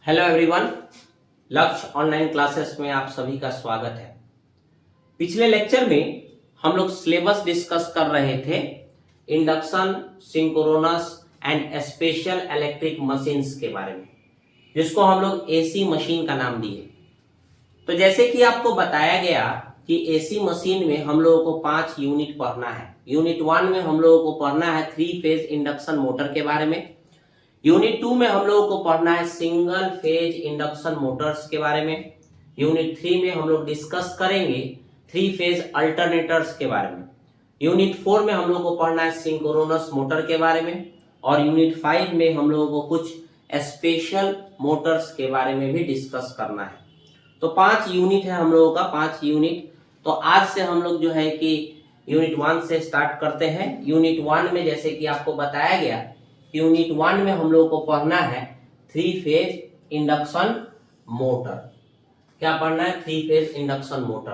Hello everyone, लक्ष्य online classes में आप सभी का स्वागत है। पिछले लेक्चर में हम लोग सिलेबस डिस्कस कर रहे थे induction, synchronous and special electric machines के बारे में, जिसको हम लोग एसी मशीन का नाम दिए। तो जैसे कि आपको बताया गया कि एसी मशीन में हम लोगों को 5 यूनिट पढ़ना है। यूनिट 1 में हम लोगों को पढ़ना है 3 फेज इंडक्शन मोटर के बारे में। यूनिट 2 में हम लोगों को पढ़ना है सिंगल फेज इंडक्शन मोटर्स के बारे में। यूनिट 3 में हम लोग डिस्कस करेंगे 3 फेज अल्टरनेटर्स के बारे में। यूनिट 4 में हम लोगों को पढ़ना है सिंक्रोनस मोटर के बारे में। और यूनिट 5 में हम लोगों को कुछ स्पेशल मोटर्स के बारे में भी डिस्कस करना है। तो 5 यूनिट है हम लोगों का, 5 यूनिट। तो आज से हम लोग जो है कि यूनिट 1 से स्टार्ट करते हैं। यूनिट 1 में जैसे कि आपको बताया गया, यूनिट 1 में हम लोगों को पढ़ना है 3 फेज इंडक्शन मोटर। क्या पढ़ना है? 3 फेज इंडक्शन मोटर।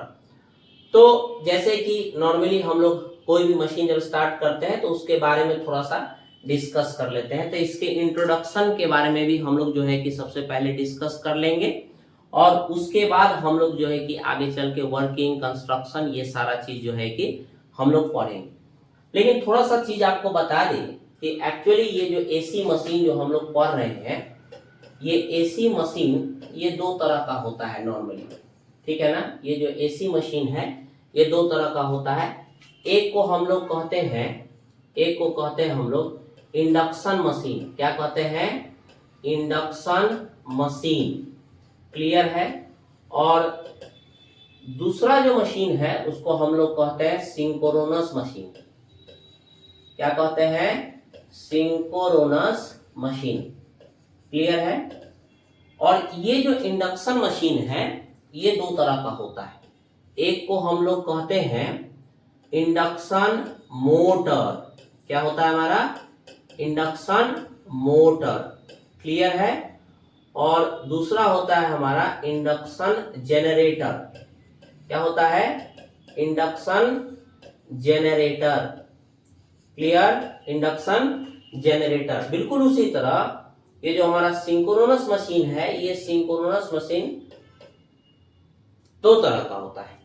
तो जैसे कि नॉर्मली हम लोग कोई भी मशीन जब स्टार्ट करते हैं तो उसके बारे में थोड़ा सा डिस्कस कर लेते हैं। तो इसके इंट्रोडक्शन के बारे में भी हम लोग जो है कि सबसे पहले डिस्कस कर लेंगे, और उसके बाद हम लोग जो है कि आगे चल के वर्किंग, कंस्ट्रक्शन, ये सारा चीज जो है कि हम लोग पढ़ेंगे। लेकिन थोड़ा सा चीज आपको बता दें कि एक्चुअली ये जो एसी मशीन जो हम लोग पढ़ रहे हैं, ये एसी मशीन ये 2 तरह का होता है नॉर्मली, ठीक है ना। ये जो एसी मशीन है ये 2 तरह का होता है। एक को हम लोग कहते हैं हम लोग इंडक्शन मशीन। क्या कहते हैं? Induction machine. क्लियर है। और दूसरा जो मशीन है उसको हम लोग कहते हैं सिंक्रोनस मशीन। क्या कहते हैं? Synchronous machine. क्लियर है। और ये जो इंडक्शन मशीन है ये 2 तरह का होता है। एक को हम लोग कहते हैं इंडक्शन मोटर। क्या होता है हमारा? Induction motor. क्लियर है। और दूसरा होता है हमारा इंडक्शन जेनरेटर। क्या होता है? Induction generator. Clear. Induction generator. बिल्कुल उसी तरह ये जो हमारा सिंक्रोनस मशीन है, ये सिंक्रोनस मशीन 2 तरह का होता है।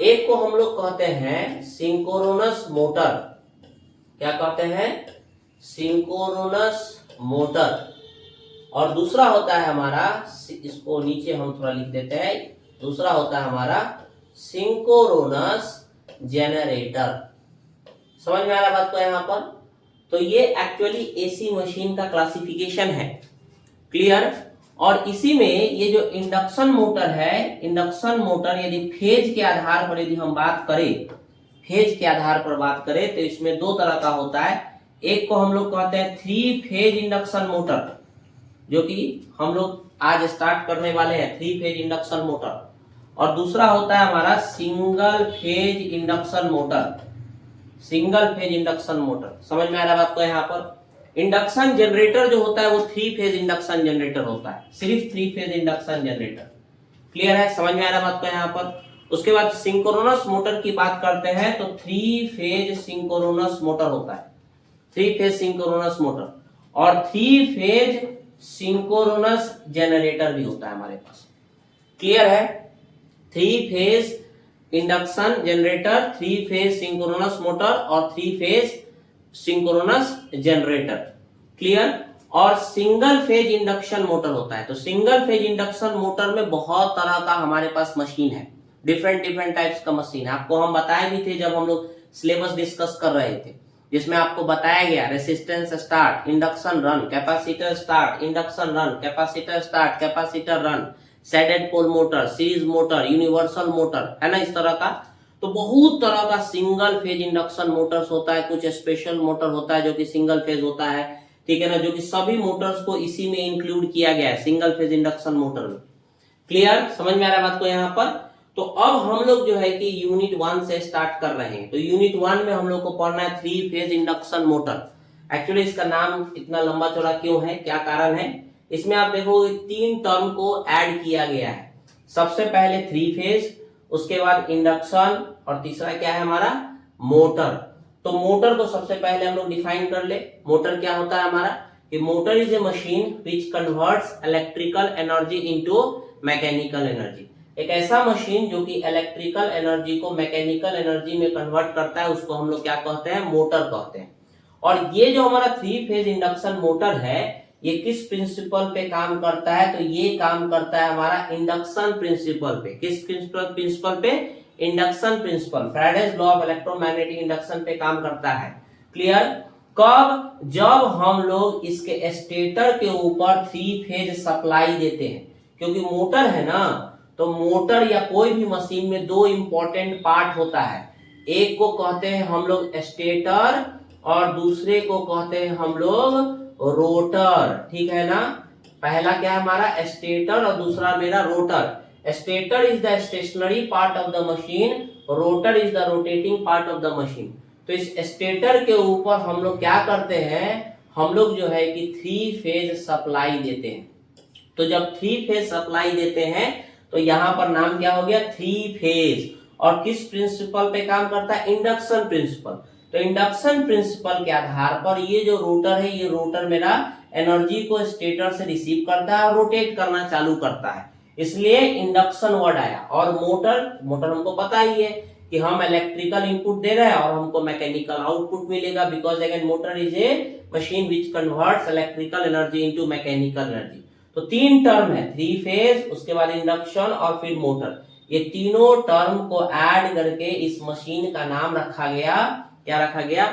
एक को हम लोग कहते हैं सिंक्रोनस मोटर। क्या कहते हैं? Synchronous motor. और दूसरा होता है हमारा, इसको नीचे हम थोड़ा लिख देते हैं, दूसरा होता है हमारा सिंक्रोनस जेनरेटर। समझ में आ रहा बात को यहाँ पर? तो ये एक्चुअली एसी मशीन का क्लासिफिकेशन है। क्लियर। और इसी में ये जो इंडक्शन मोटर है, इंडक्शन मोटर यदि फेज के आधार पर यदि हम बात करें, फेज के आधार पर बात करें तो इसमें 2 तरह का होता है। एक को हम लोग कहते हैं 3 फेज इंडक्शन मोटर, जो कि हम लोग आज स्टार्ट करने वाले हैं, 3 फेज इंडक्शन मोटर। और दूसरा होता है हमारा single phase induction motor. Single phase induction motor. समझ में आ रहा बात को यहाँ पर? इंडक्शन जनरेटर जो होता है वो 3 फेज इंडक्शन जनरेटर होता है, सिर्फ 3 फेज इंडक्शन जनरेटर। क्लियर है। समझ में आ रहा बात को यहाँ पर? उसके बाद सिंक्रोनस मोटर की बात करते हैं तो 3 फेज सिंक्रोनस मोटर होता है, 3 फेज सिंक्रोनस मोटर। और 3 फेज सिंक्रोनस जेनरेटर भी होता है हमारे पास। क्लियर है। 3 phase induction generator, 3 phase synchronous motor और 3 फेज सिंक्रोनस जनरेटर। क्लियर। और सिंगल फेज इंडक्शन मोटर होता है। तो सिंगल फेज इंडक्शन मोटर में बहुत तरह का हमारे पास मशीन है, डिफरेंट टाइप्स का मशीन है। आपको हम बताए भी थे जब हम लोग सिलेबस डिस्कस कर रहे थे, जिसमें आपको बताया गया resistance start, induction run, capacitor start, induction run, capacitor start, capacitor run, shaded pole motor, series motor, universal motor, है ना, इस तरह का। तो बहुत तरह का सिंगल फेज इंडक्शन मोटर्स होता है। कुछ स्पेशल मोटर होता है जो कि सिंगल फेज होता है, ठीक है ना, जो कि सभी मोटर्स को इसी में इंक्लूड किया गया है, सिंगल फेज इंडक्शन मोटर में। क्लियर। समझ में आ रहा है बात को यहाँ पर? तो अब हम लोग जो है कि यूनिट 1 से स्टार्ट कर रहे हैं। तो यूनिट 1 में हम लोग को पढ़ना है 3 फेज इंडक्शन मोटर। एक्चुअली इसका नाम इतना लंबा चौड़ा क्यों है, क्या कारण है? इसमें आप देखो 3 टर्म को ऐड किया गया है। सबसे पहले 3 फेज, उसके बाद इंडक्शन, और तीसरा क्या है हमारा? मोटर। तो मोटर को सबसे पहले हम लोग डिफाइन कर ले। मोटर क्या होता है हमारा? कि motor is a machine which converts electrical energy into mechanical energy. एक ऐसा मशीन जो कि इलेक्ट्रिकल एनर्जी को मैकेनिकल एनर्जी में कन्वर्ट करता है, उसको हम लोग क्या कहते हैं, मोटर कहते हैं। और ये जो हमारा 3 फेज इंडक्शन मोटर है, ये किस प्रिंसिपल पे काम करता है, तो ये काम करता है हमारा इंडक्शन प्रिंसिपल पे। किस प्रिंसिपल पे, induction principal, Faraday's law of electromagnetic induction पे काम करता है। क्लियर। कब, जब हम लोग इसके स्टेटर के ऊपर 3 फेज सप्लाई देते हैं, क्योंकि मोटर है ना, तो मोटर या कोई भी मशीन में 2 इंपॉर्टेंट पार्ट होता है। एक को कहते हैं हम लोग स्टेटर और दूसरे को कहते हैं हम लोग रोटर, ठीक है ना। पहला क्या है हमारा स्टेटर और दूसरा मेरा rotor. Stator is the stationary part of the machine, rotor is the rotating part of the machine. तो इस स्टेटर के ऊपर हम लोग क्या करते हैं, हम लोग जो है कि 3 फेज सप्लाई देते हैं। तो जब 3 फेज सप्लाई देते हैं तो यहां पर नाम क्या हो गया, 3 फेज। और किस प्रिंसिपल पे काम करता है, इंडक्शन प्रिंसिपल। तो इंडक्शन प्रिंसिपल के आधार पर ये जो रोटर है, ये रोटर मेरा एनर्जी को स्टेटर से रिसीव करता है और रोटेट करना चालू करता है, इसलिए इंडक्शन वर्ड आया। और मोटर हमको पता ही है कि हम इलेक्ट्रिकल इनपुट दे रहे हैं और हमको मैकेनिकल आउटपुट मिलेगा, because again motor is a machine which converts electrical energy into mechanical energy. तो 3 टर्म है, 3 फेज, उसके बाद इंडक्शन और फिर मोटर। ये तीनों टर्म को ऐड करके इस मशीन का नाम रखा गया, क्या रखा गया,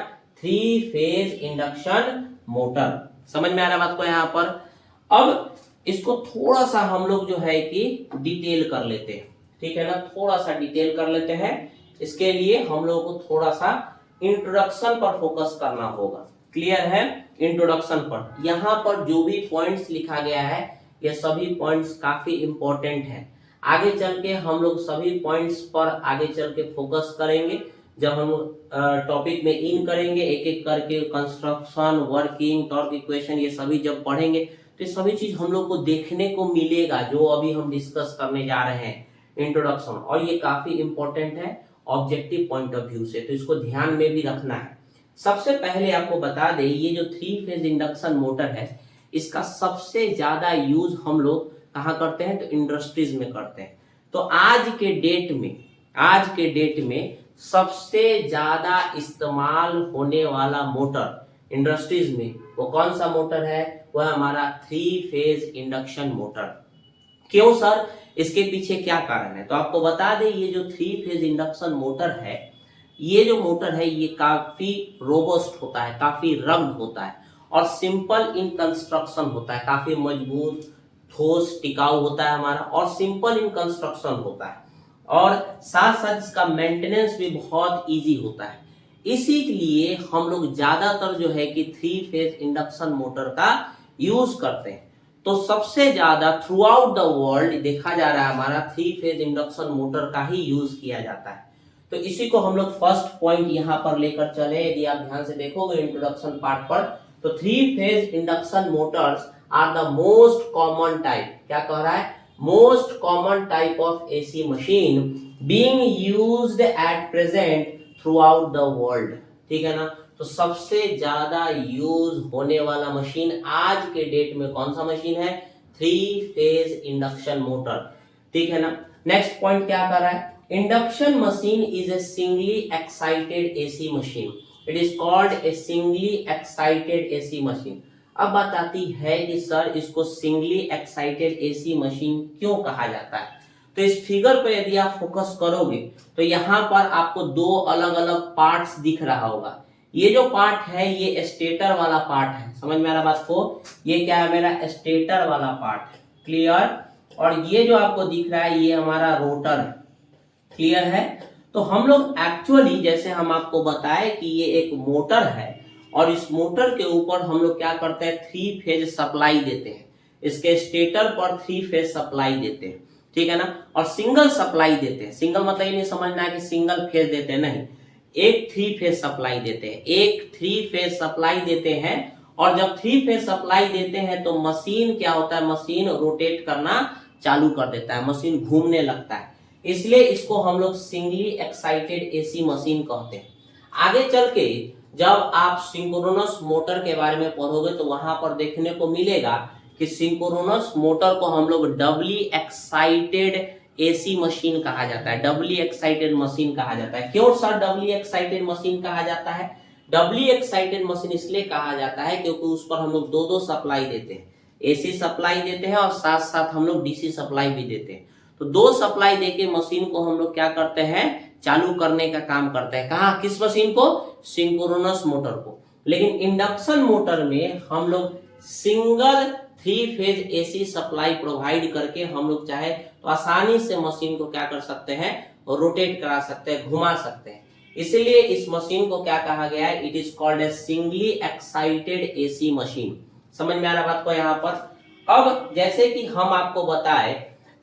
3 फेज इंडक्शन मोटर। समझ में आ रहा बात को यहाँ पर। अब इसको थोड़ा सा हम लोग जो है कि डिटेल कर लेते हैं, ठीक है ना, थोड़ा सा डिटेल कर लेते हैं। इसके लिए हम लोगों को थोड़ा सा इंट्रोडक्शन पर फोकस करना होगा। क्लियर है, इंट्रोडक्शन पर यहाँ पर जो भी पॉइंट्स लिखा गया है, ये सभी पॉइंट्स काफी इंपॉर्टेंट है। आगे चल के हम लोग सभी पॉइंट्स पर आगे चल के फोकस करेंगे। जब हम टॉपिक में इन करेंगे, एक एक करके कंस्ट्रक्शन, वर्किंग, टॉर्क इक्वेशन, ये सभी जब पढ़ेंगे तो ये सभी चीज हम लोग को देखने को मिलेगा जो अभी हम डिस्कस करने जा रहे हैं, इंट्रोडक्शन। और ये काफी इंपॉर्टेंट है ऑब्जेक्टिव पॉइंट ऑफ व्यू से, तो इसको ध्यान में भी रखना है। सबसे पहले आपको बता दें, ये जो 3 फेज इंडक्शन मोटर है, इसका सबसे ज्यादा यूज हम लोग कहाँ करते हैं, तो इंडस्ट्रीज में करते हैं। तो आज के डेट में सबसे ज्यादा इस्तेमाल होने वाला मोटर इंडस्ट्रीज में वो कौन सा मोटर है, वह हमारा 3 फेज इंडक्शन मोटर। क्यों सर, इसके पीछे क्या कारण है, तो आपको बता दें, ये जो 3 फेज इंडक्शन मोटर है, ये जो मोटर है ये काफी रोबस्ट होता है, काफी रग्ड होता है और सिंपल इन कंस्ट्रक्शन होता है, काफी मजबूत, ठोस, टिकाऊ होता है हमारा, और सिंपल इन कंस्ट्रक्शन होता है, और साथ साथ इसका मेंटेनेंस भी बहुत इजी होता है। इसीलिए हम लोग ज्यादातर जो है कि 3 फेज इंडक्शन मोटर का यूज करते हैं। तो सबसे ज्यादा थ्रू आउट द वर्ल्ड देखा जा रहा है हमारा 3 फेज इंडक्शन मोटर का ही यूज किया जाता है। तो इसी को हम लोग फर्स्ट पॉइंट यहाँ पर लेकर चले। यदि आप ध्यान से देखोगे इंट्रोडक्शन पार्ट पर, तो 3 phase induction motors are the most common type, क्या कह रहा है, most common type of AC machine being used at present throughout the world, ठीक है ना। तो सबसे ज्यादा यूज होने वाला मशीन आज के डेट में कौन सा मशीन है, 3 फेज इंडक्शन मोटर, ठीक है ना। नेक्स्ट पॉइंट क्या कर रहा है, induction machine is a singly excited AC machine, it is called a singly excited AC machine. अब बात आती है कि सर इसको सिंगली एक्साइटेड एसी मशीन क्यों कहा जाता है। तो इस फिगर पे यदि आप फोकस करोगे तो यहाँ पर आपको 2 अलग अलग पार्ट्स दिख रहा होगा। ये जो पार्ट है ये स्टेटर वाला पार्ट है, समझ में आ रहा बात को, ये क्या है मेरा स्टेटर वाला पार्ट, क्लियर। और ये जो आपको दिख रहा है ये हमारा रोटर है, क्लियर है। तो हम लोग एक्चुअली जैसे हम आपको बताए कि ये एक मोटर है और इस मोटर के ऊपर हम लोग क्या करते हैं, 3 फेज सप्लाई देते हैं। इसके स्टेटर पर 3 फेज सप्लाई देते हैं, ठीक है ना, और सिंगल सप्लाई देते हैं। सिंगल मतलब ये नहीं समझना है कि सिंगल फेज देते हैं, नहीं, एक 3 फेज सप्लाई देते हैं, एक 3 फेज सप्लाई देते हैं। और जब 3 फेज सप्लाई देते हैं तो मशीन क्या होता है, मशीन रोटेट करना चालू कर देता है, मशीन घूमने लगता है, इसलिए इसको हम लोग सिंगली एक्साइटेड एसी मशीन कहते हैं। आगे चल के जब आप सिंक्रोनस मोटर के बारे में पढ़ोगे तो वहां पर देखने को मिलेगा कि सिंक्रोनस मोटर को हम लोग डबली एक्साइटेड एसी मशीन कहा जाता है, डबली एक्साइटेड मशीन कहा जाता है। क्यों सर डबली एक्साइटेड मशीन कहा जाता है? डबली एक्साइटेड मशीन इसलिए कहा जाता है क्योंकि उस पर हम लोग दो दो सप्लाई देते हैं, एसी सप्लाई देते हैं और साथ साथ हम लोग डीसी सप्लाई भी देते हैं। तो दो सप्लाई देके मशीन को हम लोग क्या करते हैं, चालू करने का काम करते हैं। कहाँ, किस मशीन को? सिंक्रोनस मोटर को। लेकिन इंडक्शन मोटर में हम लोग single 3 phase AC supply provide करके हम लोग चाहे तो आसानी से मशीन को क्या कर सकते हैं, रोटेट करा सकते हैं, घुमा सकते हैं। इसलिए इस मशीन को क्या कहा गया है, it is called a singly excited AC machine. समझ में आ रहा बात को यहाँ पर? अब जैसे कि हम आपको बताए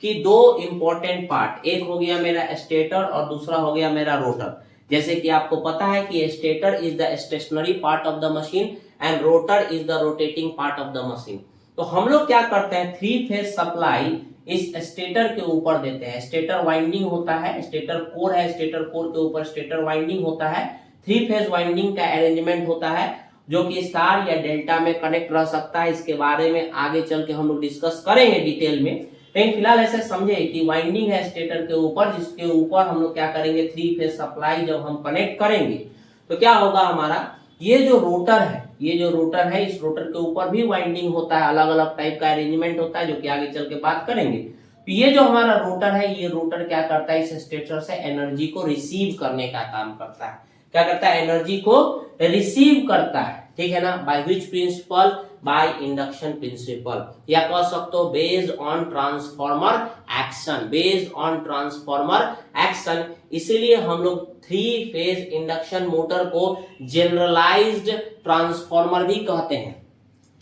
कि दो इंपॉर्टेंट पार्ट, एक हो गया मेरा स्टेटर और दूसरा हो गया मेरा रोटर। जैसे कि आपको पता है कि stator is the stationary part of the machine and rotor is the rotating part of the machine. तो हम लोग क्या करते हैं, 3 फेज सप्लाई इस स्टेटर के ऊपर देते हैं। स्टेटर वाइंडिंग होता है, स्टेटर कोर है, स्टेटर कोर के ऊपर स्टेटर वाइंडिंग होता है। 3 फेज वाइंडिंग का अरेंजमेंट होता है जो कि स्टार या डेल्टा में कनेक्ट रह सकता है। इसके बारे में आगे चल के हम लोग डिस्कस करेंगे डिटेल में, लेकिन फिलहाल ऐसे समझे कि वाइंडिंग है स्टेटर के ऊपर, जिसके ऊपर हम लोग क्या करेंगे, 3 फेज सप्लाई जब हम कनेक्ट करेंगे तो क्या होगा हमारा, ये जो रोटर है, ये जो रोटर है, इस रोटर के ऊपर भी वाइंडिंग होता है, अलग अलग टाइप का अरेंजमेंट होता है जो कि आगे चल के बात करेंगे। तो ये जो हमारा रोटर है, ये रोटर क्या करता है, इस स्टेटर से एनर्जी को रिसीव करने का काम करता है। क्या करता है, एनर्जी को रिसीव करता है, ठीक है ना। Bye which principle, by induction principal, या कह सकते हो based on transformer action, based on transformer action. इसीलिए हम लोग 3 फेज इंडक्शन मोटर को जनरलाइज्ड ट्रांसफॉर्मर भी कहते हैं।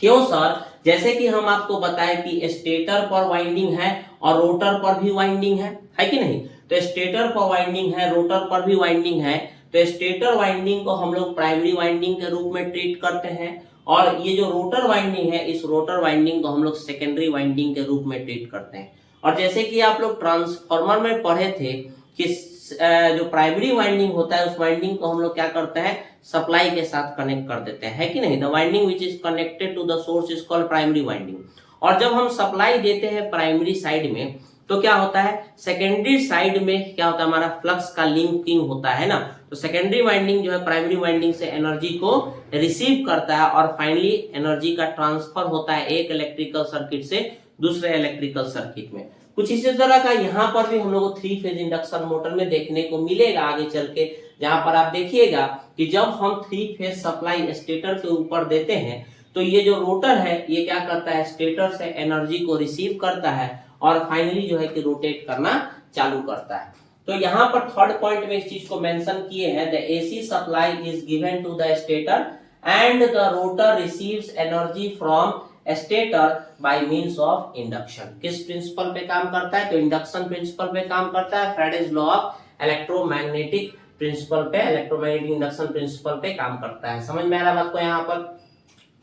क्यों सर? जैसे कि हम आपको बताएं कि स्टेटर पर वाइंडिंग है और रोटर पर भी वाइंडिंग है कि नहीं? तो स्टेटर पर वाइंडिंग है, रोटर पर भी वाइंडिंग है। तो स्टेटर वाइंडिंग को हम लोग प्राइमरी वाइंडिंग के रूप में ट्रीट करते हैं और ये जो रोटर वाइंडिंग है, इस रोटर वाइंडिंग को हम लोग सेकेंडरी वाइंडिंग के रूप में ट्रीट करते हैं। और जैसे कि आप लोग ट्रांसफॉर्मर में पढ़े थे कि जो प्राइमरी वाइंडिंग होता है, उस वाइंडिंग को हम लोग क्या करते हैं, सप्लाई के साथ कनेक्ट कर देते हैं, है कि नहीं? The winding which is connected to the source is called primary winding. और जब हम सप्लाई देते हैं प्राइमरी साइड में तो क्या होता है, सेकेंडरी साइड में क्या होता है, हमारा फ्लक्स का लिंकिंग होता है ना। तो सेकेंडरी वाइंडिंग जो है प्राइमरी वाइंडिंग से एनर्जी को रिसीव करता है और फाइनली एनर्जी का ट्रांसफर होता है एक इलेक्ट्रिकल सर्किट से दूसरे इलेक्ट्रिकल सर्किट में। कुछ इसी तरह का यहाँ पर भी हम लोग को 3 फेज इंडक्शन मोटर में देखने को मिलेगा आगे चल के, जहां पर आप देखिएगा कि जब हम 3 फेज सप्लाई स्टेटर के ऊपर देते हैं तो ये जो रोटर है ये क्या करता है, स्टेटर से एनर्जी को रिसीव करता है और फाइनली जो है कि रोटेट करना चालू करता है। तो यहाँ पर थर्ड पॉइंट में इस चीज को मेंशन किए हैं, the AC supply is given to the stator and the rotor receives energy from stator by means of induction. किस प्रिंसिपल पे काम करता है, तो इंडक्शन प्रिंसिपल पे काम करता है। Faraday's law of electromagnetic principle पे, इलेक्ट्रोमैग्नेटिक इंडक्शन प्रिंसिपल पे काम करता है। समझ में आ रहा बात को यहाँ पर?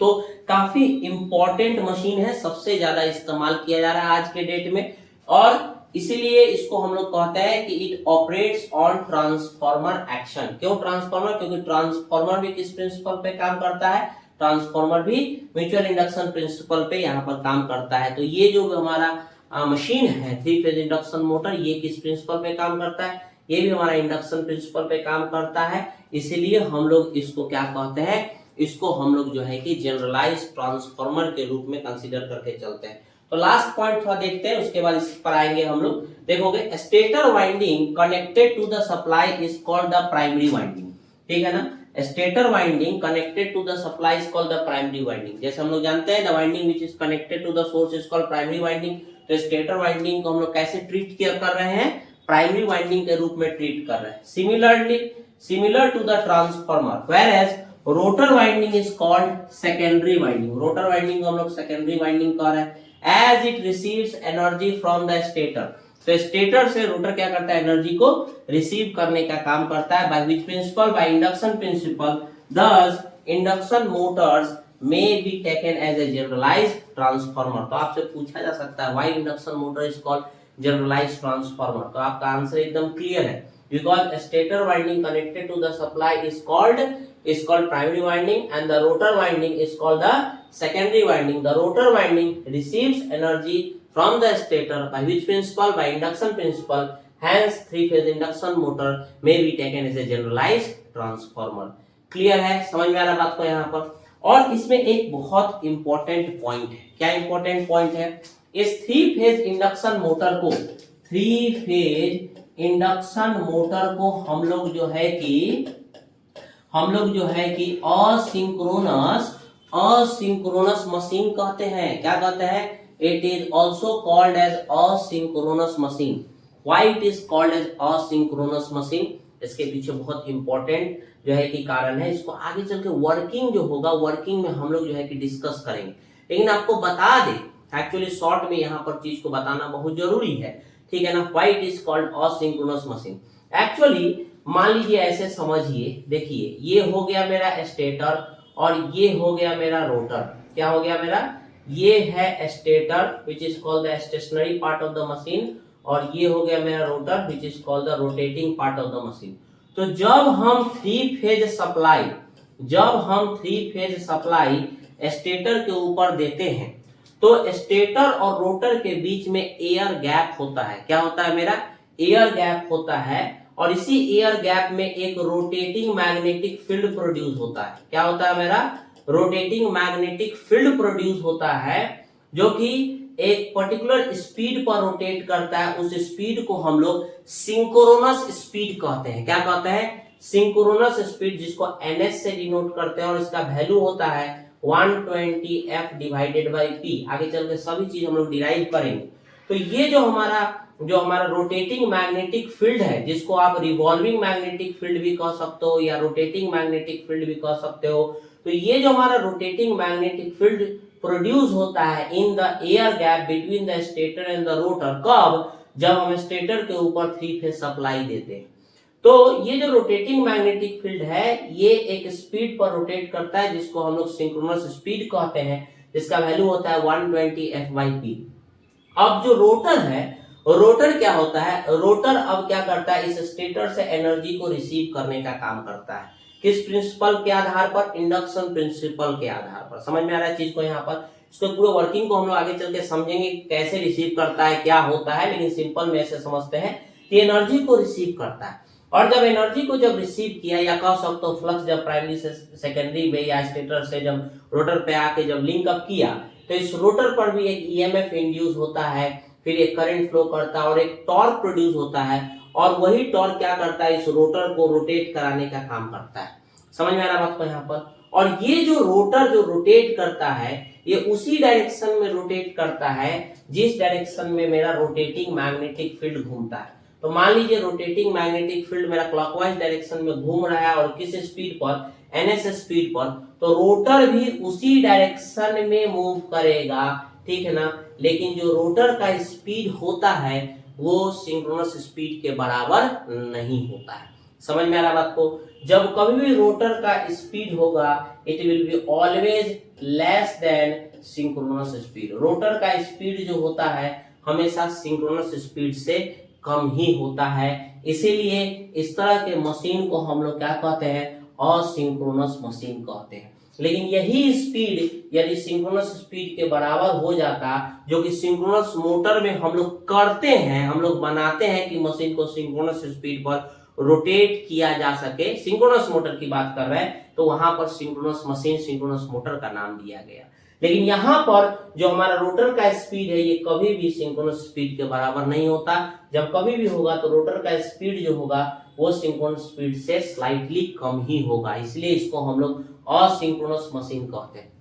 तो काफी इंपॉर्टेंट मशीन है, सबसे ज्यादा इस्तेमाल किया जा रहा है आज के डेट में, और इसीलिए इसको हम लोग कहते हैं कि it operates on transformer action. क्यों ट्रांसफॉर्मर? क्योंकि ट्रांसफॉर्मर भी किस प्रिंसिपल पे काम करता है, ट्रांसफॉर्मर भी म्यूचुअल इंडक्शन प्रिंसिपल पे यहाँ पर काम करता है। तो ये जो हमारा मशीन है 3 फेज इंडक्शन मोटर, ये किस प्रिंसिपल पे काम करता है, ये भी हमारा इंडक्शन प्रिंसिपल पे काम करता है। इसीलिए हम लोग इसको क्या कहते हैं, इसको हम लोग जो है कि जनरलाइज ट्रांसफॉर्मर के रूप में कंसीडर करके चलते हैं। तो लास्ट पॉइंट थोड़ा देखते हैं, उसके बाद इस पर आएंगे हम लोग। देखोगे stator winding connected to the supply is called the primary winding, ठीक है ना। Stator winding connected to the supply is called the primary winding. जैसे हम लोग जानते हैं the winding which is connected to the source is called primary winding. तो stator winding को हम लोग कैसे ट्रीट कर रहे हैं, प्राइमरी वाइंडिंग के रूप में ट्रीट कर रहे हैं। Similar to the transformer, whereas rotor winding is called secondary winding. Rotor winding को हम लोग सेकेंडरी वाइंडिंग कह रहे हैं। As it receives energy from the stator, तो स्टेटर से रोटर क्या करता है, एनर्जी को रिसीव करने का काम करता है। By which principle, by induction principle. This induction motors may be taken as a generalized transformer. तो आपसे पूछा जा सकता है why induction motor is called generalized transformer, तो आपका आंसर एकदम क्लियर है, because stator winding connected to the supply is called is called primary winding and the rotor winding is called the secondary winding. The rotor winding receives energy from the stator by which principle? By induction principle. Hence three-phase induction motor may be taken as a generalized transformer. Clear है, समझ में आ रहा बात को यहाँ पर। और इसमें एक बहुत इंपॉर्टेंट पॉइंट है। क्या इंपॉर्टेंट पॉइंट है? इस थ्री फेज इंडक्शन मोटर को, थ्री फेज इंडक्शन मोटर को हम लोग जो है कि असिंक्रोनस मशीन कहते हैं। क्या कहते हैं? It is also called as asynchronous machine. Why it is called as asynchronous machine? इसके पीछे बहुत इंपॉर्टेंट जो है कि कारण है। इसको आगे चल के वर्किंग जो होगा, वर्किंग में हम लोग जो है कि डिस्कस करेंगे। लेकिन आपको बता दे, एक्चुअली शॉर्ट में यहाँ पर चीज को बताना बहुत जरूरी है, ठीक है ना। Why it is called asynchronous machine? Actually मान लीजिए, ऐसे समझिए, देखिए ये हो गया मेरा स्टेटर और ये हो गया मेरा रोटर। क्या हो गया मेरा? ये है stator which is called the stationary part of the machine और ये हो गया मेरा rotor which is called the rotating part of the machine. तो जब हम थ्री फेज सप्लाई स्टेटर के ऊपर देते हैं तो स्टेटर और रोटर के बीच में एयर गैप होता है। क्या होता है मेरा? एयर गैप होता है और इसी एयर गैप में एक रोटेटिंग मैग्नेटिक फील्ड प्रोड्यूस होता है। क्या होता है मेरा? रोटेटिंग मैग्नेटिक फील्ड प्रोड्यूस होता है जो कि एक पर्टिकुलर स्पीड पर रोटेट करता है। उस स्पीड को हम लोग सिंक्रोनस स्पीड कहते हैं। क्या कहते हैं? सिंक्रोनस स्पीड, जिसको ns से डिनोट करते हैं और इसका वैल्यू होता है 120f डिवाइडेड बाई p। आगे चल के सभी चीज हम लोग डिराइव करेंगे। तो ये जो हमारा रोटेटिंग मैग्नेटिक फील्ड है, जिसको आप रिवॉल्विंग मैग्नेटिक फील्ड भी कह सकते हो या रोटेटिंग मैग्नेटिक फील्ड भी कह सकते हो। तो ये जो हमारा रोटेटिंग मैग्नेटिक फील्ड प्रोड्यूस होता है in the air gap between the stator and the rotor. कब? जब हम स्टेटर के ऊपर थ्री फेज सप्लाई देते हैं। तो ये जो रोटेटिंग मैग्नेटिक फील्ड है, ये एक स्पीड पर रोटेट करता है जिसको हम लोग सिंक्रोनस स्पीड कहते हैं, जिसका वैल्यू होता है 120f/p। अब जो रोटर है, रोटर क्या होता है? रोटर अब क्या करता है? इस स्टेटर से एनर्जी को रिसीव करने का काम करता है। किस प्रिंसिपल के आधार पर? इंडक्शन प्रिंसिपल के आधार पर। समझ में आ रहा है चीज को यहाँ पर? इसको पूरे वर्किंग को हम लोग आगे चल के समझेंगे, कैसे रिसीव करता है, क्या होता है। लेकिन सिंपल में ऐसे समझते हैं कि एनर्जी को रिसीव करता है और जब एनर्जी को जब रिसीव किया, या कह सकते हो फ्लक्स जब प्राइमरी से सेकेंडरी में या स्टेटर से जब रोटर पे आके जब लिंक अप किया, तो इस रोटर पर भी एक ईएमएफ इंड्यूस होता है, फिर एक करंट फ्लो करता है और एक टॉर्क प्रोड्यूस होता है और वही टॉर्क क्या करता है? इस रोटर को रोटेट कराने का काम करता है। समझ में आ रहा बात को यहाँ पर? और ये जो रोटर जो रोटेट करता है, ये उसी डायरेक्शन में रोटेट करता है जिस डायरेक्शन में मेरा रोटेटिंग मैग्नेटिक फील्ड घूमता है। तो मान लीजिए रोटेटिंग मैग्नेटिक फील्ड मेरा क्लॉकवाइज डायरेक्शन में घूम रहा है और किस स्पीड पर? ns स्पीड पर। तो रोटर भी उसी डायरेक्शन में मूव करेगा, ठीक है ना। लेकिन जो रोटर का स्पीड होता है वो सिंक्रोनस स्पीड के बराबर नहीं होता है। समझ में आ रहा बात को? जब कभी भी रोटर का स्पीड होगा, it will be always less than synchronous speed. Rotor का स्पीड जो होता है हमेशा सिंक्रोनस स्पीड से कम ही होता है। इसीलिए इस तरह के मशीन को हम लोग क्या कहते हैं? असिंक्रोनस मशीन कहते हैं। लेकिन यही स्पीड यदि सिंक्रोनस स्पीड के बराबर हो जाता, जो कि सिंक्रोनस मोटर में हम लोग करते हैं, हम लोग बनाते हैं कि मशीन को सिंक्रोनस स्पीड पर रोटेट किया जा सके, सिंक्रोनस मोटर की बात कर रहे हैं, तो वहां पर सिंक्रोनस मशीन, सिंक्रोनस मोटर का नाम दिया गया। लेकिन यहाँ पर जो हमारा रोटर का स्पीड है, ये कभी भी सिंक्रोनस स्पीड के बराबर नहीं होता। जब कभी भी होगा तो रोटर का स्पीड जो होगा वो सिंक्रोनस स्पीड से स्लाइटली कम ही होगा, इसलिए इसको हम लोग असिंक्रोनस मशीन कहते हैं।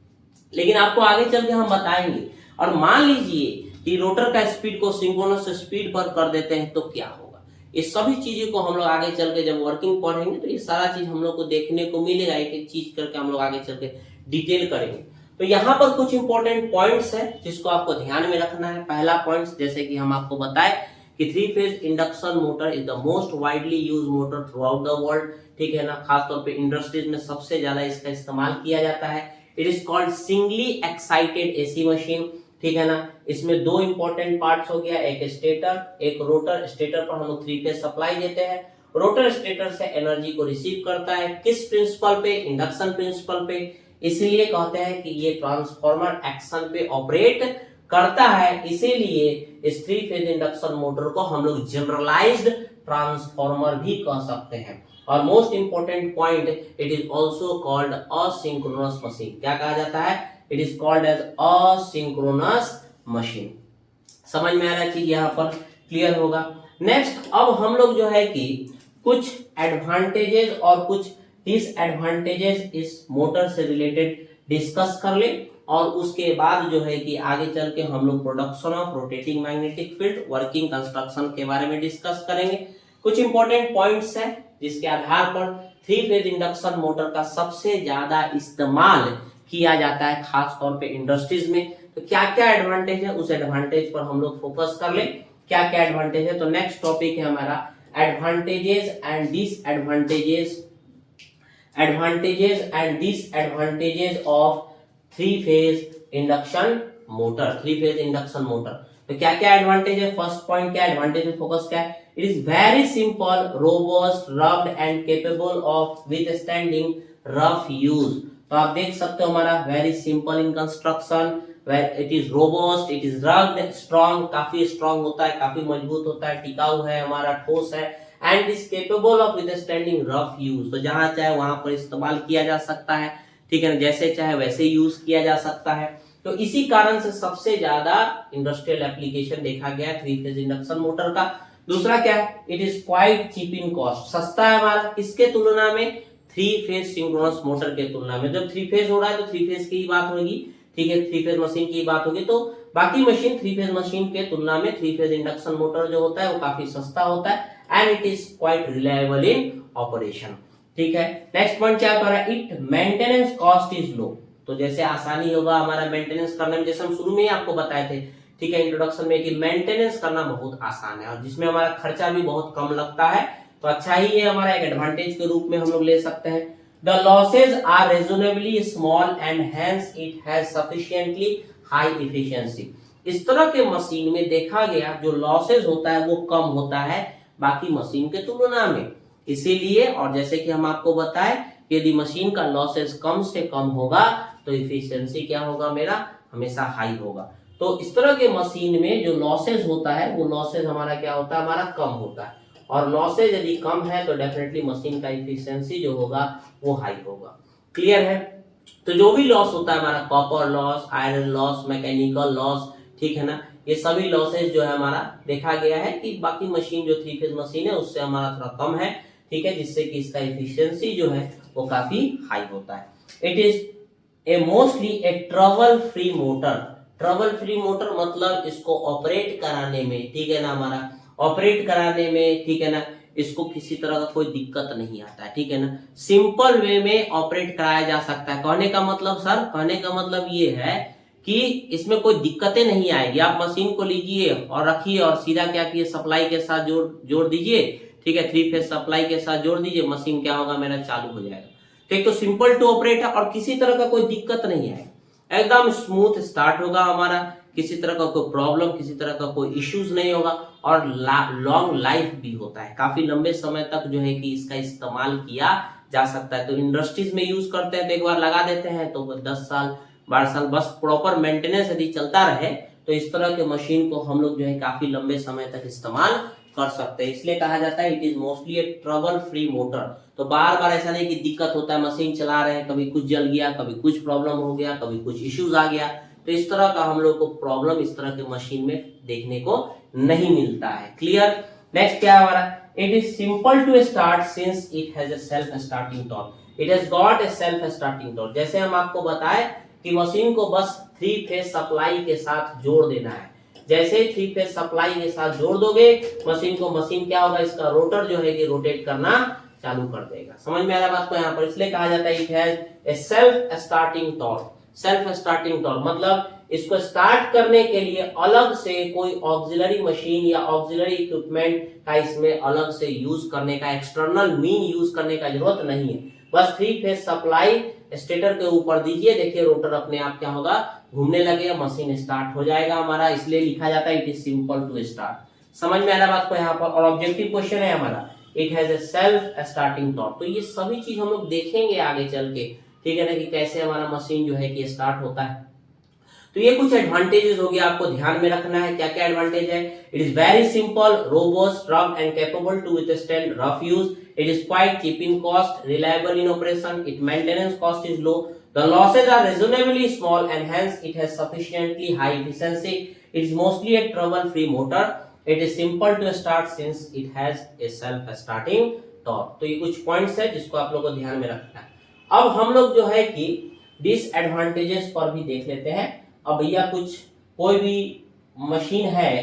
लेकिन आपको आगे चल के हम बताएंगे। और मान लीजिए कि रोटर का स्पीड को सिंक्रोनस स्पीड पर कर देते हैं तो क्या होगा। ये सभी चीजों को हम लोग आगे चल के जब वर्किंग पढ़ेंगे तो ये सारा चीज हम लोग को देखने को मिलेगा, एक एक चीज करके हम लोग आगे चल के डिटेल करेंगे। तो यहाँ पर कुछ इंपॉर्टेंट पॉइंट्स है जिसको आपको ध्यान में रखना है। पहला पॉइंट, जैसे कि हम आपको बताए कि three phase induction motor is the most widely use motor through out the world, ठीक है ना। खासतौर पे इंडस्ट्रीज में सबसे ज्यादा इसका इस्तेमाल किया जाता है। It is called singly excited AC machine, ठीक है ना। इसमें दो इंपॉर्टेंट पार्ट्स हो गया, एक स्टेटर, एक रोटर। स्टेटर पर हम लोग थ्री फेज सप्लाई देते हैं रोटर स्टेटर से एनर्जी को रिसीव करता है। किस प्रिंसिपल पे? इंडक्शन प्रिंसिपल पे। इसीलिए कहते हैं कि ये ट्रांसफॉर्मर एक्शन पे ऑपरेट करता है। इसीलिए इस 3 फेज इंडक्शन मोटर को हम लोग जनरलाइज्ड ट्रांसफॉर्मर भी कह सकते हैं। और most important point, it is also called asynchronous machine. क्या कहा जाता है? It is called as asynchronous machine. समझ में आ रहा चीज यहाँ पर क्लियर होगा। नेक्स्ट अब हम लोग जो है कि कुछ एडवांटेजेस और कुछ डिसएडवांटेजेस इस मोटर से रिलेटेड डिस्कस कर ले, और उसके बाद जो है कि आगे चल के हम लोग production of rotating magnetic field, working, construction के बारे में डिस्कस करेंगे। कुछ इंपॉर्टेंट पॉइंट्स हैं जिसके आधार पर 3 फेज इंडक्शन मोटर का सबसे ज्यादा इस्तेमाल किया जाता है, खास तौर पे इंडस्ट्रीज में। तो क्या क्या एडवांटेज है, उस एडवांटेज पर हम लोग फोकस कर ले। क्या क्या एडवांटेज है? तो नेक्स्ट टॉपिक है हमारा advantages and disadvantages, advantages and disadvantages of 3 phase induction motor. 3 phase induction motor तो क्या क्या एडवांटेज है? फर्स्ट पॉइंट क्या एडवांटेज में फोकस क्या है? It is very simple, robust, rubbed and capable of withstanding rough use. तो आप देख सकते हो हमारा very simple in construction, it is robust, it is rugged, strong, काफी स्ट्रॉन्ग होता है, काफी मजबूत होता है, टिकाऊ है, हमारा ठोस है, and is capable of withstanding rough use. तो जहां चाहे वहां पर इस्तेमाल किया जा सकता है, ठीक है ना, जैसे चाहे वैसे यूज किया जा सकता है। तो इसी कारण से सबसे ज्यादा इंडस्ट्रियल एप्लीकेशन देखा गया है 3 फेज इंडक्शन मोटर का। दूसरा क्या है? It is quite cheap in cost, सस्ता है हमारा, किसके तुलना में? 3 फेज सिंक्रोनस मोटर के तुलना में। जब 3 फेज हो रहा है तो 3 फेज की ही बात होगी, ठीक है, 3 फेज मशीन की बात होगी। तो बाकी मशीन 3 फेज मशीन के तुलना में 3 फेज इंडक्शन मोटर जो होता है वो काफी सस्ता होता है, and it is quite reliable in operation, ठीक है। नेक्स्ट पॉइंट क्या कर रहा है? इट मेंटेनेंस कॉस्ट इज लो। तो जैसे आसानी होगा हमारा मेंटेनेंस करने में, जैसे हम शुरू में ही आपको बताए थे, ठीक है, इंट्रोडक्शन में, कि मेंटेनेंस करना बहुत आसान है और जिसमें हमारा खर्चा भी बहुत कम लगता है। तो अच्छा ही है, हमारा एक एडवांटेज के रूप में हम लोग ले सकते हैं। The losses are reasonably small and hence it has sufficiently high efficiency. इस तरह के मशीन में देखा गया जो लॉसेज होता है वो कम होता है बाकी मशीन के तुलना में। इसीलिए, और जैसे कि हम आपको बताएं, यदि मशीन का लॉसेज कम से कम होगा तो इफिशियंसी क्या होगा? मेरा हमेशा हाई होगा। तो इस तरह के मशीन में जो लॉसेज होता है वो लॉसेज हमारा क्या होता है? हमारा कम होता है, और लॉसेज यदि कम है तो डेफिनेटली मशीन का इफिशियंसी जो होगा वो हाई होगा। क्लियर है? तो जो भी लॉस होता है हमारा, copper loss, iron loss, mechanical loss, ठीक है ना, ये सभी लॉसेज जो है हमारा देखा गया है कि बाकी मशीन जो 3 फेज मशीन है उससे हमारा थोड़ा कम है, ठीक है, जिससे कि इसका एफिशिएंसी जो है वो काफी हाई होता है। It is a mostly A trouble free motor. Trouble free motor मतलब इसको ऑपरेट कराने में, ठीक है ना, हमारा ऑपरेट कराने में, ठीक है ना, इसको किसी तरह का कोई दिक्कत नहीं आता है, ठीक है ना, सिंपल वे में ऑपरेट कराया जा सकता है। कहने का मतलब सर, कहने का मतलब ये है कि इसमें कोई दिक्कतें नहीं आएगी। आप मशीन को लीजिए और रखिए और सीधा क्या किए, सप्लाई के साथ जोड़ दीजिए, ठीक है, 3 फेज सप्लाई के साथ जोड़ दीजिए, मशीन क्या होगा? मेरा चालू हो जाएगा। ठीक, तो सिंपल टू ऑपरेट है और किसी तरह का कोई दिक्कत नहीं है, एकदम स्मूथ स्टार्ट होगा हमारा, किसी तरह का कोई प्रॉब्लम, किसी तरह का कोई इश्यूज नहीं होगा, और लॉन्ग लाइफ भी होता है, काफी लंबे समय तक जो है कि इसका इस्तेमाल किया जा सकता है। तो इंडस्ट्रीज में यूज करते हैं तो एक बार लगा देते हैं तो 10 साल 12 साल बस प्रॉपर मेंटेनेंस यदि चलता रहे तो इस तरह के मशीन को हम लोग जो है काफी लंबे समय तक इस्तेमाल कर सकते हैं। इसलिए कहा जाता है it is mostly A trouble free motor. तो बार बार ऐसा नहीं कि दिक्कत होता है, मशीन चला रहे हैं, कभी कुछ जल गया, कभी कुछ प्रॉब्लम हो गया, कभी कुछ इश्यूज आ गया, तो इस तरह का हम लोग को प्रॉब्लम इस तरह के मशीन में देखने को नहीं मिलता है। क्लियर? नेक्स्ट क्या है हमारा? It is simple to start since it has a self starting torque. It has got a self starting torque. जैसे हम आपको बताए कि मशीन को बस 3 फेज सप्लाई के साथ जोड़ देना है। जैसे 3 फेज सप्लाई के साथ जोड़ दोगे मशीन को, मशीन क्या होगा? इसका रोटर जो है कि रोटेट करना चालू कर देगा। समझ में आ रहा बात को? यहाँ पर इसलिए कहा जाता है it has a self starting torque. Self starting torque मतलब इसको स्टार्ट करने के लिए अलग से कोई ऑक्सिलरी मशीन या ऑक्सिलरी इक्विपमेंट का इसमें अलग से यूज करने का, एक्सटर्नल मीन यूज करने का जरूरत नहीं है। बस 3 फेज सप्लाई स्टेटर के ऊपर दीजिए, देखिए रोटर अपने आप क्या होगा? घूमने लगेगा, मशीन स्टार्ट हो जाएगा हमारा। इसलिए लिखा जाता है it is simple to start. समझ में आ रहा बात को यहाँ पर? और ऑब्जेक्टिव क्वेश्चन है हमारा it has a self starting torque. तो ये सभी चीज हम लोग देखेंगे आगे चल के, ठीक है ना, कि कैसे हमारा मशीन जो है कि स्टार्ट होता है। तो ये कुछ एडवांटेजेस हो गया, आपको ध्यान में रखना है क्या क्या एडवांटेज है। It is very simple, robust, strong and capable to withstand rough use. It is quite cheap in cost, reliable in operation, it maintenance cost is low, the losses are reasonably small and hence it has sufficiently high efficiency. It is mostly a trouble free motor. It is simple to start since it has a self starting torque. तो ये कुछ points है जिसको आप लोगों को ध्यान में रखना है। अब हम लोग जो है कि डिसएडवांटेजेस पर भी देख लेते हैं। अब भैया कुछ कोई भी मशीन है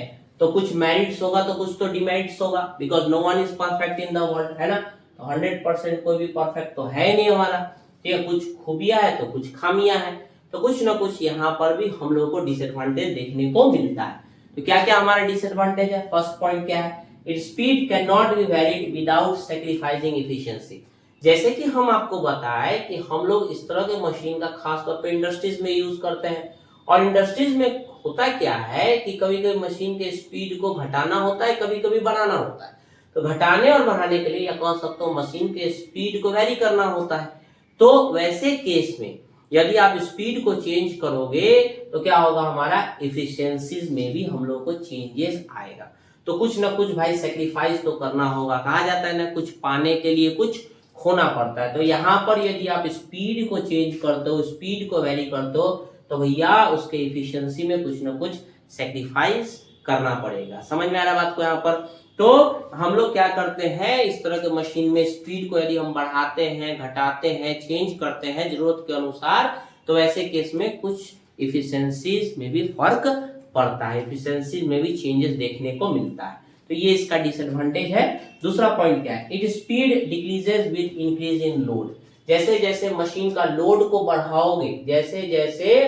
तो कुछ मेरिट्स होगा तो कुछ तो डिमेरिट्स होगा, because no one is perfect in the world, है ना। तो 100% कोई भी परफेक्ट तो है नहीं हमारा, ठीक है। कुछ खूबियां है तो कुछ खामियां है, तो कुछ ना कुछ यहाँ पर भी हम लोगों को डिसएडवांटेज देखने को मिलता है। तो क्या क्या हमारा डिसएडवांटेज है? फर्स्ट पॉइंट क्या है? Its speed can not be varied without sacrificing efficiency. जैसे कि हम आपको बताएं कि हम लोग इस तरह के मशीन का खास तौर पे इंडस्ट्रीज में यूज करते हैं, और इंडस्ट्रीज में होता क्या है कि कभी कभी मशीन के स्पीड को घटाना होता है, कभी कभी बढ़ाना होता है। तो घटाने और बढ़ाने के लिए या कह सकते हो मशीन के स्पीड को वेरी करना होता है। तो वैसे केस में यदि आप स्पीड को चेंज करोगे तो क्या होगा, हमारा एफिशिएंसीज में भी हम लोग को चेंजेस आएगा। तो कुछ ना कुछ भाई सेक्रीफाइस तो करना होगा, कहा जाता है ना, कुछ पाने के लिए कुछ खोना पड़ता है। तो यहाँ पर यदि आप स्पीड को चेंज करते हो, स्पीड को वेरी करते हो, तो भैया उसके एफिशिएंसी में कुछ ना कुछ सेक्रीफाइस करना पड़ेगा। समझ में आ रहा बात को यहाँ पर? तो हम लोग क्या करते हैं, इस तरह के मशीन में स्पीड को यदि हम बढ़ाते हैं, घटाते हैं, चेंज करते हैं जरूरत के अनुसार, तो ऐसे केस में कुछ एफिशिएंसीज में भी फर्क पड़ता है, एफिशिएंसी में भी चेंजेस देखने को मिलता है। तो ये इसका डिसएडवांटेज है। दूसरा पॉइंट क्या है? It speed decreases with increase in load. जैसे जैसे मशीन का लोड को बढ़ाओगे, जैसे जैसे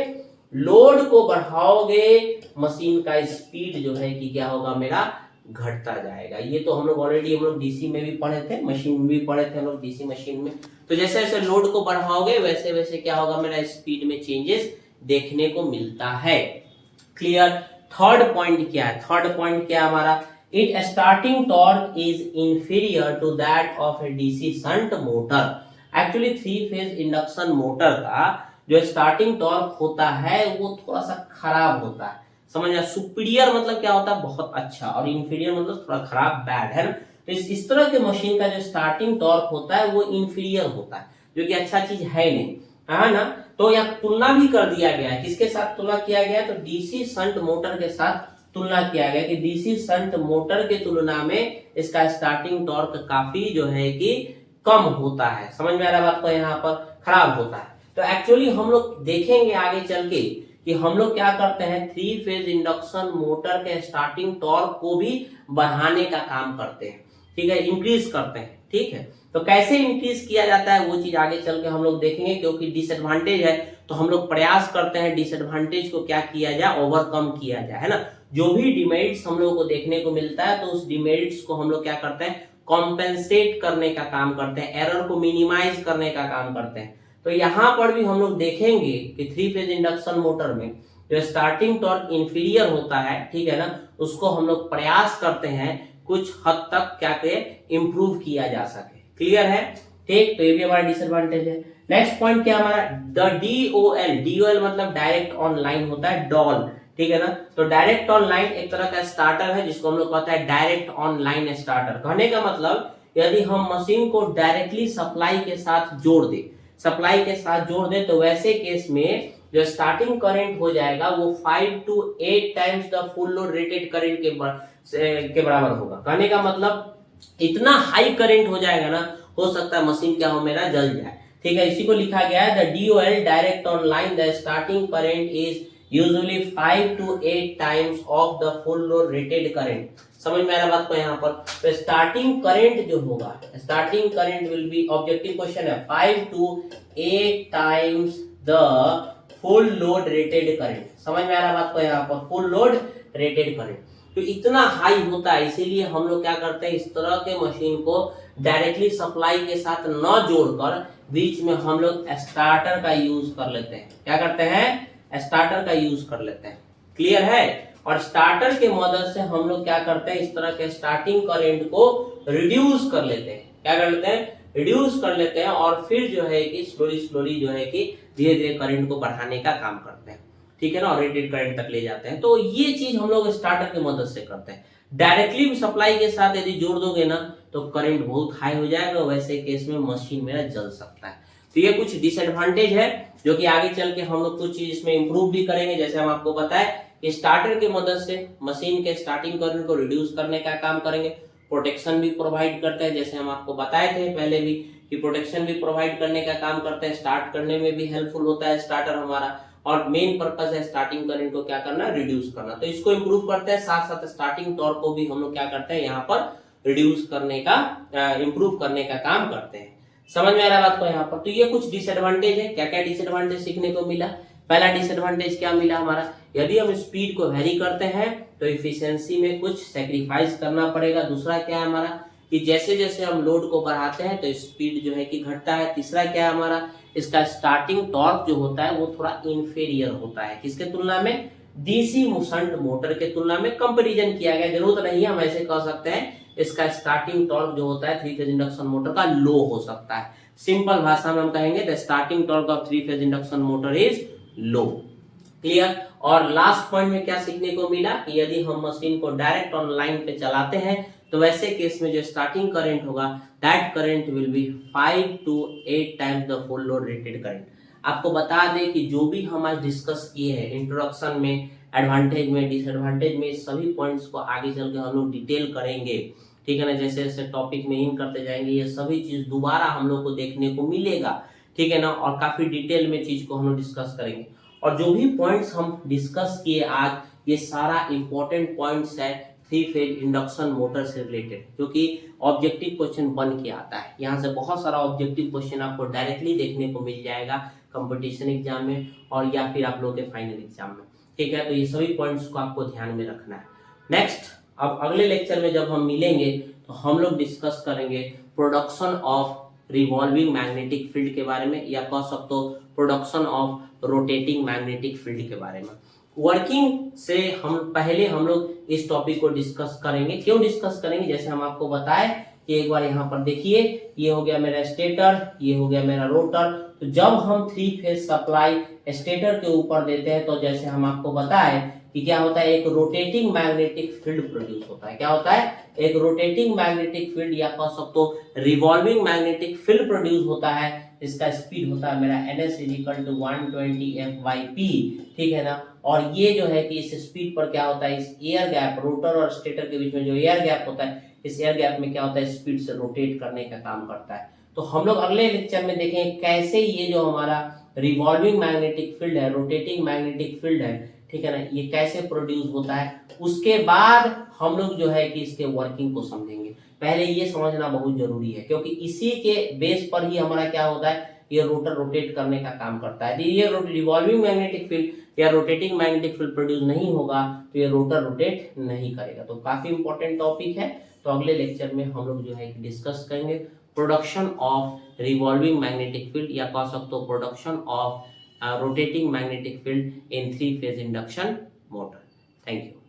लोड को बढ़ाओगे, मशीन का स्पीड जो है कि क्या होगा, मेरा घटता जाएगा। ये तो हम लोग ऑलरेडी हम लोग डीसी में भी पढ़े थे, मशीन में भी पढ़े थे हम लोग डीसी मशीन में। तो जैसे जैसे लोड को बढ़ाओगे वैसे वैसे क्या होगा, मेरा स्पीड में चेंजेस देखने को मिलता है। क्लियर? थर्ड पॉइंट क्या है? थर्ड पॉइंट क्या है हमारा? It starting torque is inferior to that of a DC shunt motor. Actually 3 phase induction motor का जो स्टार्टिंग टॉर्क होता है वो थोड़ा सा खराब होता है। समझ, सुपीरियर मतलब क्या होता है, बहुत अच्छा, और इंफीरियर मतलब थोड़ा खराब, बैड, है ना। तो इस तरह के मशीन का जो स्टार्टिंग टॉर्क होता है वो इंफीरियर होता है, जो कि अच्छा चीज है नहीं, है ना। तो यहाँ तुलना भी कर दिया गया है, किसके साथ तुलना किया गया है? तो डीसी शंट मोटर के साथ तुलना किया गया कि डीसी शंट मोटर के तुलना में इसका स्टार्टिंग टॉर्क काफी जो है कि कम होता है। समझ में आ रहा बात को? यहाँ पर खराब होता है। तो एक्चुअली हम लोग देखेंगे आगे चल के कि हम लोग क्या करते हैं, 3 फेज इंडक्शन मोटर के स्टार्टिंग टॉर्क को भी बढ़ाने का काम करते हैं, ठीक है, इंक्रीज करते हैं, ठीक है। तो कैसे इंक्रीज किया जाता है वो चीज आगे चल के हम लोग देखेंगे, क्योंकि डिसएडवांटेज है तो हम लोग प्रयास करते हैं डिसएडवांटेज को क्या किया जाए, ओवरकम किया जाए, है ना। जो भी डिमेरिट्स हम लोग को देखने को मिलता है तो उस डिमेरिट्स को हम लोग क्या करते हैं, कॉम्पेंसेट करने का काम करते हैं, एरर को मिनिमाइज करने का काम करते हैं। तो यहाँ पर भी हम लोग देखेंगे कि 3 फेज इंडक्शन मोटर में जो स्टार्टिंग टॉर्क इंफीरियर होता है, ठीक है ना, उसको हम लोग प्रयास करते हैं कुछ हद तक क्या के इम्प्रूव किया जा सके। क्लियर है? ठीक, तो ये भी हमारा डिसएडवांटेज है। नेक्स्ट पॉइंट क्या हमारा? The DOL. डीओएल मतलब डायरेक्ट ऑनलाइन होता है, डॉल, ठीक है ना। तो डायरेक्ट ऑनलाइन एक तरह का स्टार्टर है जिसको हम लोग कहते हैं डायरेक्ट ऑनलाइन स्टार्टर। कहने का मतलब यदि हम मशीन को डायरेक्टली सप्लाई के साथ जोड़ दे, सप्लाई के साथ जोड़ दे, तो वैसे केस में जो स्टार्टिंग करंट हो जाएगा वो 5 to 8 times the full load rated current के बराबर होगा। कहने का मतलब इतना हाई करंट हो जाएगा ना, हो सकता है मशीन क्या हो, मेरा जल जाए, ठीक है। इसी को लिखा गया है the DOL direct online, the starting current is usually 5 to 8 times of the full load rated current. समझ में आ रहा बात को यहाँ पर? तो स्टार्टिंग करंट जो होगा, starting current will be, objective question है, 5 to 8 times the full load rated current. समझ में आ रहा बात को यहाँ पर? फुल लोड रेटेड करंट तो इतना हाई होता है, इसीलिए हम लोग क्या करते हैं, इस तरह के मशीन को डायरेक्टली सप्लाई के साथ न जोड़कर बीच में हम लोग स्टार्टर का यूज कर लेते हैं। क्या करते हैं? स्टार्टर का यूज कर लेते हैं। क्लियर है? और स्टार्टर के मदद से हम लोग क्या करते हैं, इस तरह के स्टार्टिंग करंट को रिड्यूस कर लेते हैं। क्या कर लेते हैं? रिड्यूस कर लेते हैं और फिर जो है कि स्लोली जो है कि धीरे धीरे करंट को बढ़ाने का काम करते हैं, ठीक है ना, और रेटेड करंट तक ले जाते हैं। तो ये चीज हम लोग स्टार्टर की मदद से करते हैं। डायरेक्टली सप्लाई के साथ यदि जोड़ दोगे ना तो करंट बहुत हाई हो जाएगा, वैसे केस में मशीन मेरा जल सकता है। तो ये कुछ डिसएडवांटेज है जो कि आगे चल के हम लोग कुछ चीज इसमें इंप्रूव भी करेंगे। जैसे हम आपको बताएं कि स्टार्टर की मदद से मशीन के स्टार्टिंग करंट को रिड्यूस करने का काम करेंगे, प्रोटेक्शन भी प्रोवाइड करते हैं, जैसे हम आपको बताए थे पहले भी कि प्रोटेक्शन भी प्रोवाइड करने का काम करते हैं, स्टार्ट करने में भी हेल्पफुल होता है स्टार्टर हमारा, और मेन पर्पस है स्टार्टिंग करंट को क्या करना, रिड्यूस करना। तो इसको इंप्रूव करते हैं, साथ साथ स्टार्टिंग टॉर्क को भी हम लोग क्या करते हैं यहाँ पर रिड्यूस करने का, इंप्रूव करने का काम करते हैं। समझ में आ रहा है बात को यहाँ पर? तो ये कुछ डिसएडवांटेज है। क्या क्या डिसएडवांटेज सीखने को मिला? पहला डिसएडवांटेज क्या मिला हमारा, यदि हम स्पीड को वेरी करते हैं तो इफिशियंसी में कुछ सैक्रिफाइस करना पड़ेगा। दूसरा क्या है हमारा कि जैसे जैसे हम लोड को बढ़ाते हैं तो स्पीड जो है कि घटता है। तीसरा क्या है हमारा, इसका स्टार्टिंग टॉर्क जो होता है वो थोड़ा इंफीरियर होता है, किसके तुलना में, डीसी शंट मोटर के तुलना में कंपैरिजन किया गया। जरूरत नहीं है, हम ऐसे कह सकते हैं इसका स्टार्टिंग टॉर्क जो होता है 3 फेज इंडक्शन मोटर का लो हो सकता है। सिंपल भाषा में हम कहेंगे the starting torque of 3 phase induction motor is low. Clear? और लास्ट पॉइंट में क्या सीखने को मिला कि यदि हम मशीन को डायरेक्ट ऑनलाइन पे चलाते हैं तो वैसे केस में जो स्टार्टिंग करंट होगा that current will be 5 to 8 times the full load rated current. आपको बता दें कि जो भी हम आज डिस्कस किए हैं इंट्रोडक्शन में, एडवांटेज में, डिसएडवांटेज में, सभी पॉइंट्स को आगे चल के हम लोग डिटेल करेंगे, ठीक है ना। जैसे जैसे टॉपिक में इन करते जाएंगे ये सभी चीज दोबारा हम लोग को देखने को मिलेगा, ठीक है ना, और काफी डिटेल में चीज को हम लोग डिस्कस करेंगे। और जो भी पॉइंट्स हम डिस्कस किए आज, ये सारा इंपॉर्टेंट पॉइंट्स है 3 फेज इंडक्शन मोटर से रिलेटेड, जो कि ऑब्जेक्टिव क्वेश्चन बन के आता है। यहाँ से बहुत सारा ऑब्जेक्टिव क्वेश्चन आपको डायरेक्टली देखने को मिल जाएगा कंपटीशन एग्जाम में और या फिर आप लोगों के फाइनल एग्जाम में, ठीक है। तो ये सभी पॉइंट्स को आपको ध्यान में रखना है। नेक्स्ट, अब अगले लेक्चर में जब हम मिलेंगे तो हम लोग डिस्कस करेंगे production of revolving magnetic field के बारे में, या कह सकते हो production of rotating magnetic field के बारे में। वर्किंग से हम लोग इस टॉपिक को डिस्कस करेंगे। क्यों डिस्कस करेंगे, जैसे हम आपको बताए कि एक बार यहाँ पर देखिए, ये हो गया मेरा स्टेटर, ये हो गया मेरा रोटर। तो जब हम 3 फेज सप्लाई स्टेटर के ऊपर देते हैं तो जैसे हम आपको बताए कि क्या होता है, एक रोटेटिंग मैग्नेटिक फील्ड प्रोड्यूस होता है। क्या होता है, एक रोटेटिंग मैग्नेटिक फील्ड या कह सकते हो रिवॉल्विंग मैग्नेटिक फील्ड प्रोड्यूस होता है। इसका स्पीड होता है मेरा ns = 120 f/p, ठीक है ना। और ये जो है कि इस स्पीड पर क्या होता है, इस एयर गैप, रोटर और स्टेटर के बीच में जो एयर गैप होता है, इस एयर गैप में क्या होता है, स्पीड से रोटेट करने का काम करता है। तो हम लोग अगले लेक्चर में देखेंगे कैसे ये जो हमारा रिवॉल्विंग मैग्नेटिक फील्ड है, रोटेटिंग मैग्नेटिक फील्ड है, ठीक है ना, ये कैसे प्रोड्यूस होता है। उसके बाद हम लोग जो है कि इसके वर्किंग को समझेंगे। पहले ये समझना बहुत जरूरी है क्योंकि इसी के बेस पर ही हमारा क्या होता है, ये रोटर रोटेट करने का काम करता है। ये रिवॉल्विंग मैग्नेटिक फील्ड या रोटेटिंग मैग्नेटिक फील्ड प्रोड्यूस नहीं होगा तो ये रोटर रोटेट नहीं करेगा। तो काफी इंपॉर्टेंट टॉपिक है। तो अगले लेक्चर में हम लोग जो है डिस्कस करेंगे production of revolving magnetic field या कह सकते हो production of rotating magnetic field in 3 phase induction motor. Thank you.